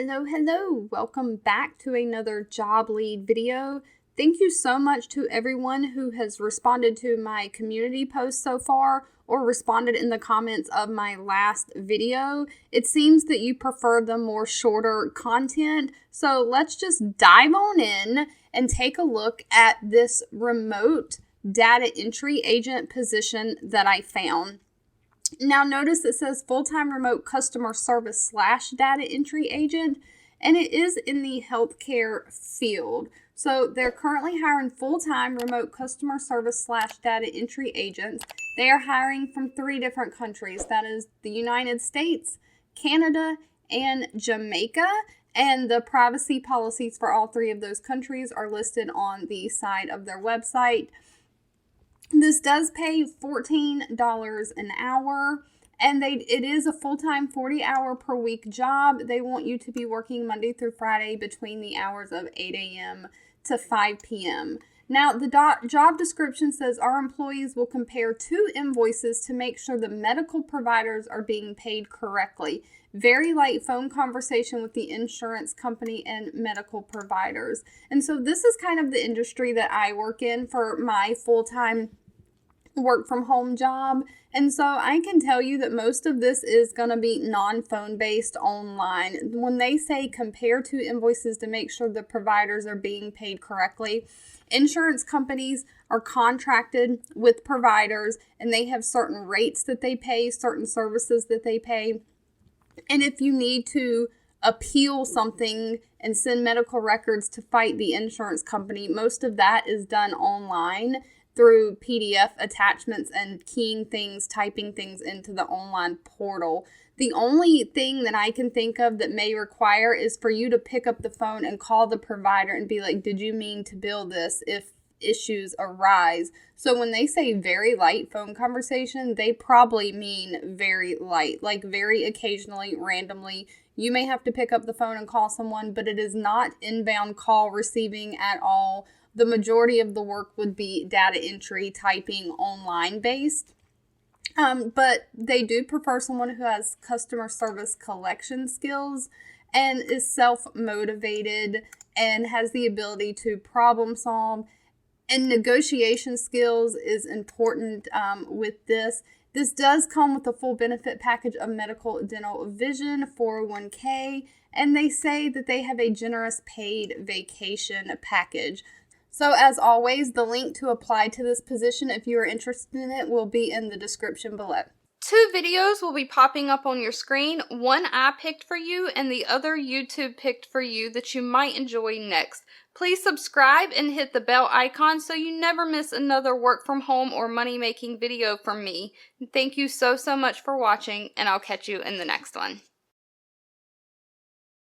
Hello. Welcome back to another job lead video. Thank you so much to everyone who has responded to my community post so far or responded in the comments of my last video. It seems that you prefer the more shorter content, so let's just dive on in and take a look at this remote data entry agent position that I found. Now notice it says full-time remote customer service / data entry agent, and it is in the healthcare field. So they're currently hiring full-time remote customer service / data entry agents. They are hiring from 3 different countries. That is the United States, Canada, and Jamaica. And the privacy policies for all 3 of those countries are listed on the side of their website. This does pay $14 an hour, and it is a full-time 40-hour per week job. They want you to be working Monday through Friday between the hours of 8 a.m. to 5 p.m. Now, the job description says our employees will compare 2 invoices to make sure the medical providers are being paid correctly. Very light phone conversation with the insurance company and medical providers. And so this is kind of the industry that I work in for my full-time work from home job. And so I can tell you that most of this is going to be non-phone based online. When they say compare 2 invoices to make sure the providers are being paid correctly, insurance companies are contracted with providers and they have certain rates that they pay, certain services that they pay. And if you need to appeal something and send medical records to fight the insurance company, most of that is done online through PDF attachments and keying things, typing things into the online portal. The only thing that I can think of that may require is for you to pick up the phone and call the provider and be like, did you mean to bill this if issues arise? So when they say very light phone conversation, they probably mean very light, like very occasionally, randomly. You may have to pick up the phone and call someone, but it is not inbound call receiving at all. The majority of the work would be data entry, typing, online based. But they do prefer someone who has customer service collection skills and is self-motivated and has the ability to problem solve. And negotiation skills is important with this. This does come with a full benefit package of medical, dental, vision, 401k, and they say that they have a generous paid vacation package. So as always, the link to apply to this position, if you are interested in it, will be in the description below. 2 videos will be popping up on your screen. One I picked for you and the other YouTube picked for you that you might enjoy next. Please subscribe and hit the bell icon so you never miss another work from home or money making video from me. Thank you so much for watching, and I'll catch you in the next one.